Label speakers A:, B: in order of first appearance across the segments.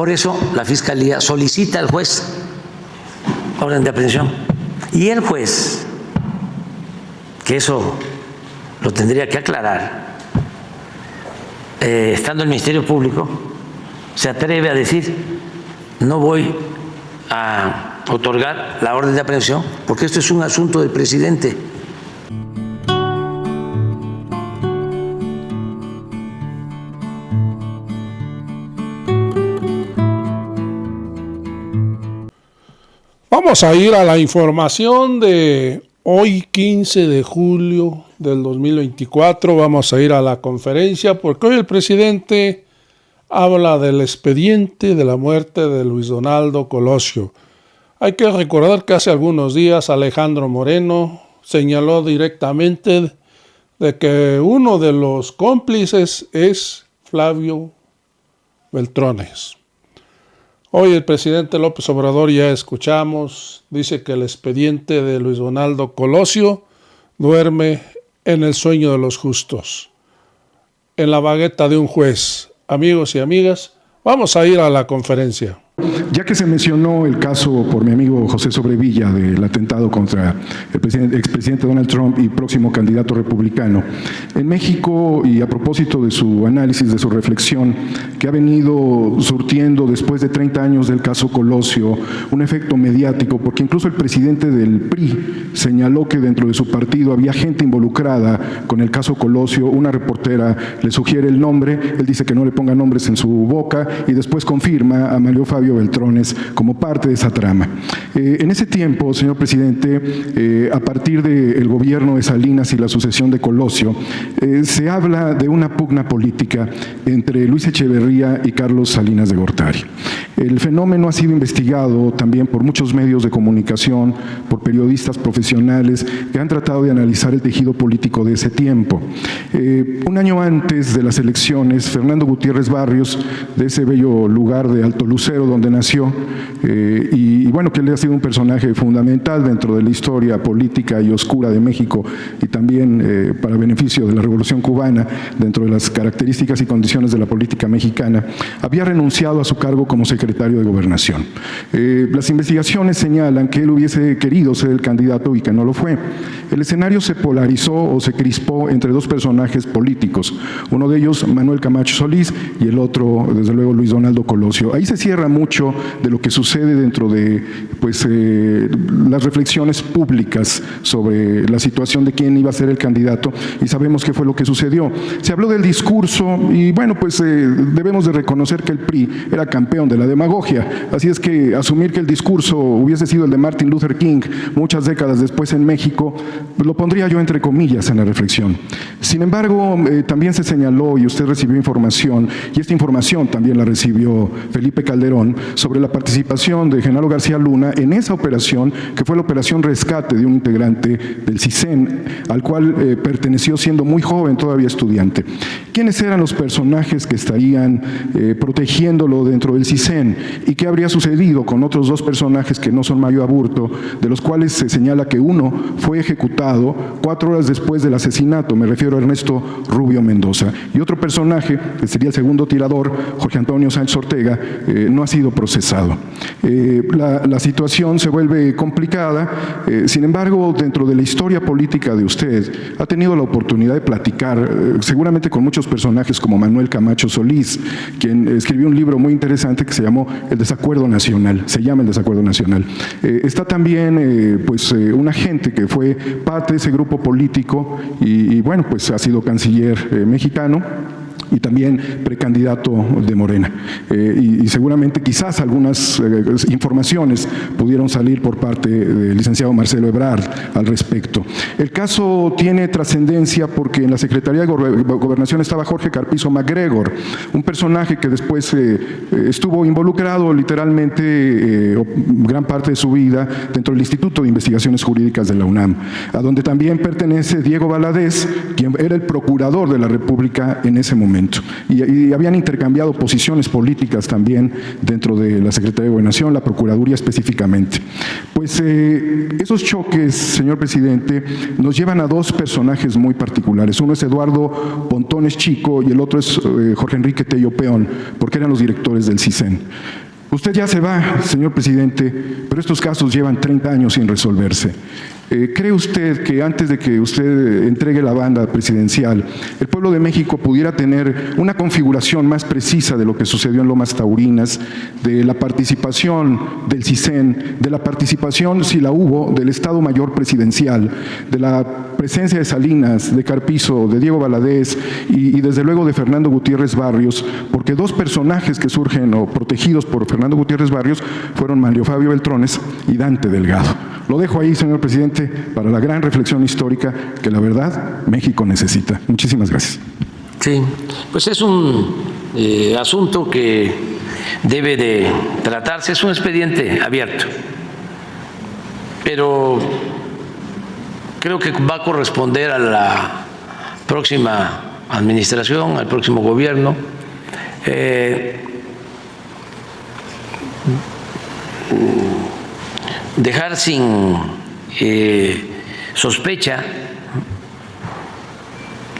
A: Por eso la Fiscalía solicita al juez orden de aprehensión. Y el juez, que eso lo tendría que aclarar, estando el Ministerio Público, se atreve a decir: no voy a otorgar la orden de aprehensión porque esto es un asunto del presidente.
B: Vamos a ir a la información de hoy, 15 de julio del 2024. Vamos a ir a la conferencia porque hoy el presidente habla del expediente de la muerte de Luis Donaldo Colosio. Hay que recordar que hace algunos días Alejandro Moreno señaló directamente de que uno de los cómplices es Flavio Beltrones. Hoy el presidente López Obrador, ya escuchamos, dice que el expediente de Luis Donaldo Colosio duerme en el sueño de los justos, en la bagueta de un juez. Amigos y amigas, vamos a ir a la conferencia.
C: Ya que se mencionó el caso por mi amigo José Sobrevilla del atentado contra el expresidente Donald Trump y próximo candidato republicano, en México, y a propósito de su análisis, de su reflexión, que ha venido surtiendo después de 30 años del caso Colosio, un efecto mediático, porque incluso el presidente del PRI señaló que dentro de su partido había gente involucrada con el caso Colosio. Una reportera le sugiere el nombre, él dice que no le ponga nombres en su boca y después confirma a Mario Fabio Beltrones como parte de esa trama. En ese tiempo, señor presidente, a partir del gobierno de Salinas y la sucesión de Colosio, se habla de una pugna política entre Luis Echeverría y Carlos Salinas de Gortari. El fenómeno ha sido investigado también por muchos medios de comunicación, por periodistas profesionales que han tratado de analizar el tejido político de ese tiempo. Un año antes de las elecciones, Fernando Gutiérrez Barrios, de ese bello lugar de Alto Lucero donde nació, y bueno, que él ha sido un personaje fundamental dentro de la historia política y oscura de México, y también para beneficio de la Revolución Cubana, dentro de las características y condiciones de la política mexicana, había renunciado a su cargo como secretario de Gobernación. Las investigaciones señalan que él hubiese querido ser el candidato y que no lo fue. El escenario se polarizó o se crispó entre dos personajes políticos, uno de ellos Manuel Camacho Solís y el otro, desde luego, Luis Donaldo Colosio. Ahí se cierra mucho de lo que sucede dentro de las reflexiones públicas sobre la situación de quién iba a ser el candidato, y sabemos qué fue lo que sucedió. Se habló del discurso y bueno, debemos de reconocer que el PRI era campeón de la demagogia, así es que asumir que el discurso hubiese sido el de Martin Luther King muchas décadas después en México, lo pondría yo entre comillas en la reflexión. Sin embargo, también se señaló, y usted recibió información, y esta información también la recibió Felipe Calderón, sobre la participación de Genaro García Luna en esa operación, que fue la operación rescate de un integrante del CISEN, al cual perteneció siendo muy joven, todavía estudiante. ¿Quiénes eran los personajes que estarían protegiéndolo dentro del CISEN? ¿Y qué habría sucedido con otros dos personajes que no son Mayo Aburto, de los cuales se señala que uno fue ejecutado 4 horas después del asesinato? Me refiero a Ernesto Rubio Mendoza. Y otro personaje, que sería el segundo tirador, Jorge Antonio Sánchez Ortega, no ha sido procesado. La situación se vuelve complicada. Sin embargo, dentro de la historia política de usted, ha tenido la oportunidad de platicar, seguramente con muchos personajes como Manuel Camacho Solís, quien escribió un libro muy interesante que se llamó El Desacuerdo Nacional, se llama El Desacuerdo Nacional. Está también una gente que fue parte de ese grupo político y bueno, ha sido canciller mexicano y también precandidato de Morena. Y seguramente quizás algunas informaciones pudieron salir por parte del licenciado Marcelo Ebrard al respecto. El caso tiene trascendencia porque en la Secretaría de Gobernación estaba Jorge Carpizo MacGregor, un personaje que después estuvo involucrado literalmente gran parte de su vida dentro del Instituto de Investigaciones Jurídicas de la UNAM, a donde también pertenece Diego Valadez, quien era el procurador de la República en ese momento. momento. Y habían intercambiado posiciones políticas también dentro de la Secretaría de Gobernación, la Procuraduría específicamente. Pues esos choques, señor presidente, nos llevan a dos personajes muy particulares. Uno es Eduardo Pontones Chico y el otro es Jorge Enrique Tello Peón, porque eran los directores del CISEN. Usted ya se va, señor presidente, pero estos casos llevan 30 años sin resolverse. ¿Cree usted que antes de que usted entregue la banda presidencial, el pueblo de México pudiera tener una configuración más precisa de lo que sucedió en Lomas Taurinas, de la participación del CISEN, de la participación, si la hubo, del Estado Mayor Presidencial, de la presencia de Salinas, de Carpizo, de Diego Valadez y desde luego de Fernando Gutiérrez Barrios, porque dos personajes que surgen o protegidos por Fernando Gutiérrez Barrios fueron Mario Fabio Beltrones y Dante Delgado? Lo dejo ahí, señor presidente, para la gran reflexión histórica que la verdad México necesita. Muchísimas gracias.
A: Sí, pues es un asunto que debe de tratarse, es un expediente abierto, pero creo que va a corresponder a la próxima administración, al próximo gobierno, dejar sin sospecha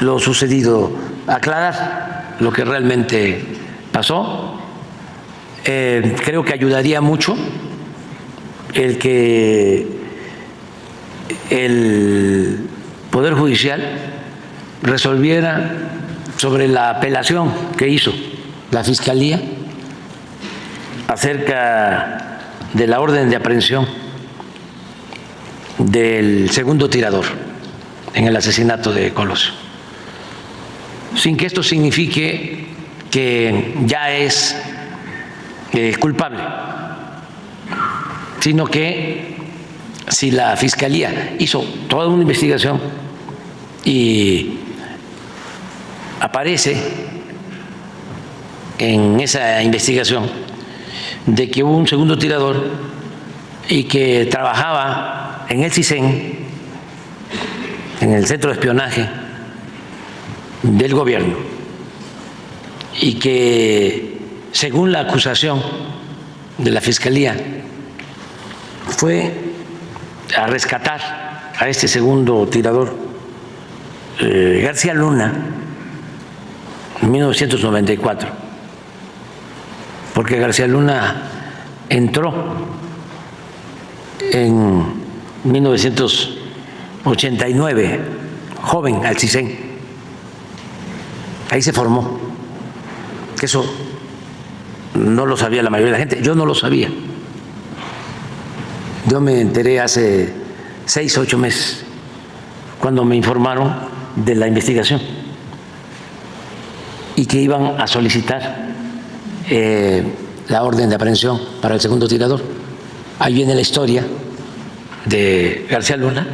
A: lo sucedido, aclarar lo que realmente pasó. Creo que ayudaría mucho el que el Poder Judicial resolviera sobre la apelación que hizo la Fiscalía acerca de la orden de aprehensión del segundo tirador en el asesinato de Colosio, sin que esto signifique que ya es culpable, sino que si la Fiscalía hizo toda una investigación y aparece en esa investigación de que hubo un segundo tirador y que trabajaba en el CISEN, en el Centro de Espionaje del Gobierno, y que según la acusación de la Fiscalía fue a rescatar a este segundo tirador, García Luna, en 1994, porque García Luna entró en 1989, joven, al CISEN. Ahí se formó. Eso no lo sabía la mayoría de la gente, yo no lo sabía. Yo me enteré hace 6 o 8 meses, cuando me informaron de la investigación y que iban a solicitar la orden de aprehensión para el segundo tirador. Ahí viene la historia de García Luna,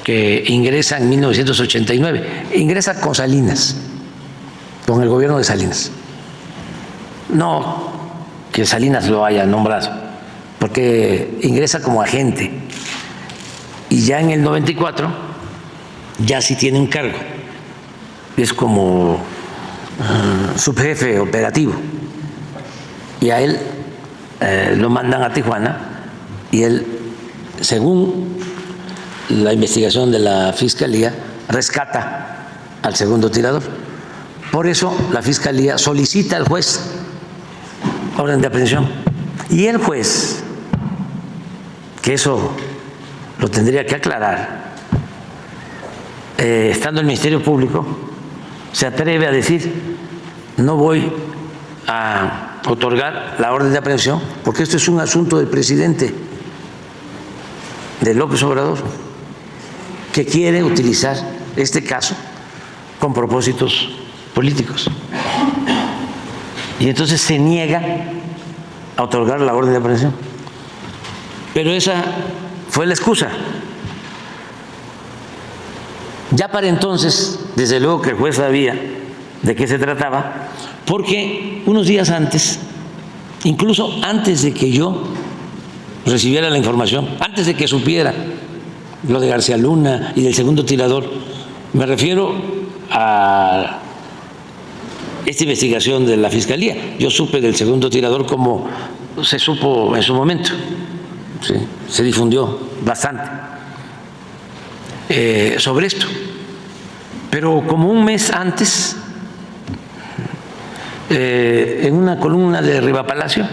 A: que ingresa en 1989, ingresa con Salinas, con el gobierno de Salinas. No que Salinas lo haya nombrado, porque ingresa como agente y ya en el 94 ya sí tiene un cargo, es como subjefe operativo, y a él lo mandan a Tijuana y él, según la investigación de la Fiscalía, rescata al segundo tirador. Por eso la Fiscalía solicita al juez orden de aprehensión, y el juez, que eso lo tendría que aclarar, estando el Ministerio Público, se atreve a decir: no voy a otorgar la orden de aprehensión porque esto es un asunto del presidente, de López Obrador, que quiere utilizar este caso con propósitos políticos. Y entonces se niega a otorgar la orden de aprehensión. Pero esa fue la excusa. Ya para entonces, desde luego que el juez sabía de qué se trataba, porque unos días antes, incluso antes de que yo recibiera la información, antes de que supiera lo de García Luna y del segundo tirador, me refiero a esta investigación de la Fiscalía. Yo supe del segundo tirador como se supo en su momento, ¿sí? Se difundió bastante sobre esto. Pero como un mes antes, en una columna de Riva Palacio,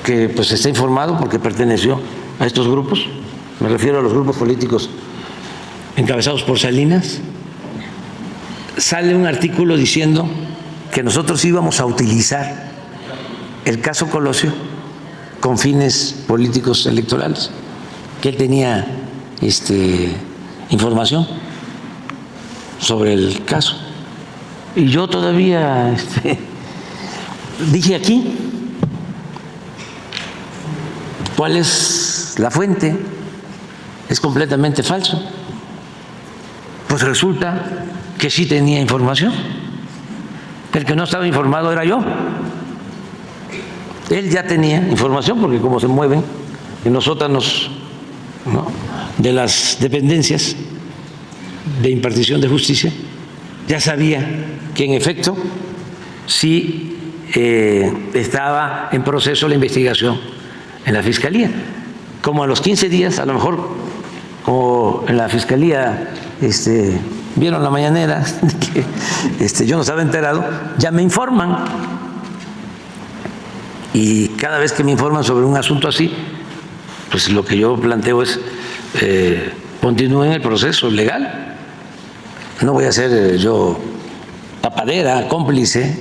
A: que pues está informado porque perteneció a estos grupos, me refiero a los grupos políticos encabezados por Salinas, sale un artículo diciendo que nosotros íbamos a utilizar el caso Colosio con fines políticos electorales, que él tenía información sobre el caso. Y yo todavía dije aquí cuál es la fuente. Es completamente falso. Pues resulta que sí tenía información. El que no estaba informado era yo. Él ya tenía información porque como se mueven en los sótanos, ¿no?, de las dependencias de impartición de justicia, ya sabía que en efecto sí estaba en proceso la investigación en la Fiscalía. Como a los 15 días, a lo mejor, como en la Fiscalía vieron la mañanera, que yo no estaba enterado, ya me informan. Y cada vez que me informan sobre un asunto así, pues lo que yo planteo es continúen el proceso legal. No voy a ser yo tapadera, cómplice,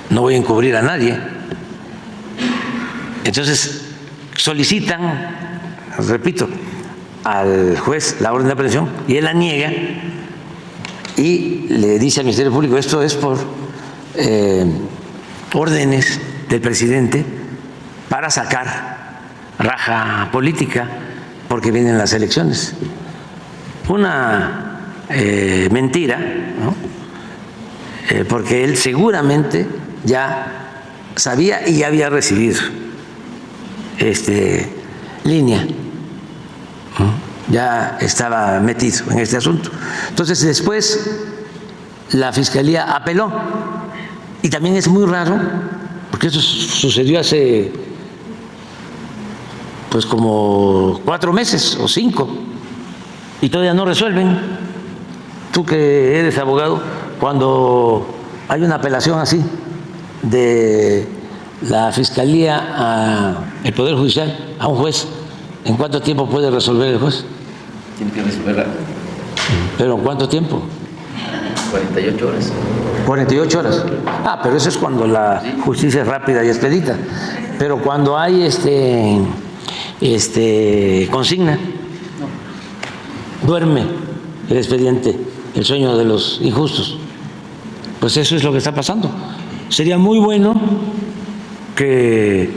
A: no voy a encubrir a nadie. Entonces solicitan, repito, al juez la orden de aprehensión y él la niega y le dice al Ministerio Público: esto es por órdenes del presidente para sacar raja política porque vienen las elecciones. Una mentira, ¿no? Porque él seguramente ya sabía y ya había recibido línea, ¿no? Ya estaba metido en este asunto. Entonces después la Fiscalía apeló y también es muy raro porque eso sucedió hace pues como 4 meses o 5 y todavía no resuelven. Tú que eres abogado, cuando hay una apelación así de la Fiscalía al Poder Judicial, a un juez, ¿en cuánto tiempo puede resolver el juez?
D: Tiene que resolver rápido.
A: ¿Pero en cuánto tiempo?
D: 48 horas.
A: 48 horas. Ah, pero eso es cuando la justicia es rápida y expedita. Pero cuando hay consigna, duerme el expediente, el sueño de los injustos. Pues eso es lo que está pasando. Sería muy bueno que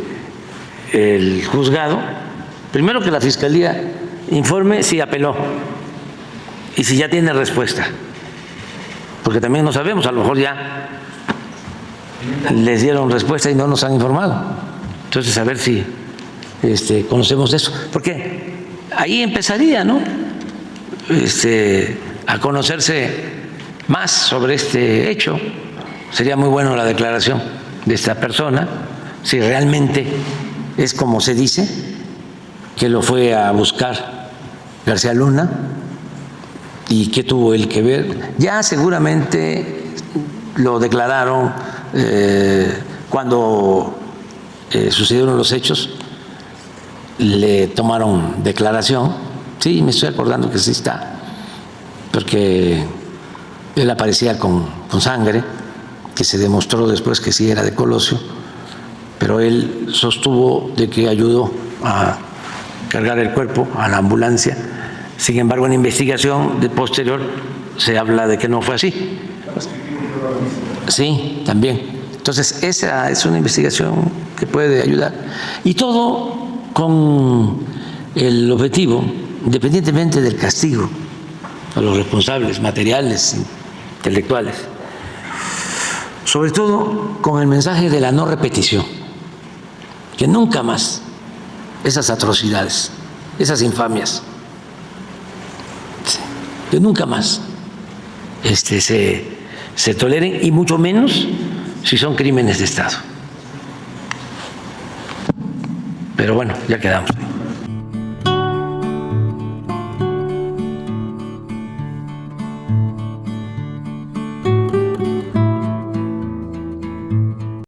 A: el juzgado, primero que la Fiscalía informe si apeló y si ya tiene respuesta, porque también no sabemos, a lo mejor ya les dieron respuesta y no nos han informado. Entonces, a ver si conocemos eso, porque ahí empezaría, ¿no?, a conocerse más sobre este hecho. Sería muy bueno la declaración de esta persona, si realmente es como se dice, que lo fue a buscar García Luna y qué tuvo él que ver. Ya seguramente lo declararon cuando sucedieron los hechos, le tomaron declaración. Sí, me estoy acordando que sí está, porque él aparecía con sangre, que se demostró después que sí era de Colosio, pero él sostuvo de que ayudó a cargar el cuerpo a la ambulancia. Sin embargo, en investigación de posterior se habla de que no fue así. Sí, también. Entonces, esa es una investigación que puede ayudar. Y todo con el objetivo, independientemente del castigo a los responsables materiales, intelectuales, sobre todo con el mensaje de la no repetición, que nunca más esas atrocidades, esas infamias, que nunca más se se toleren, y mucho menos si son crímenes de Estado. Pero bueno, ya quedamos.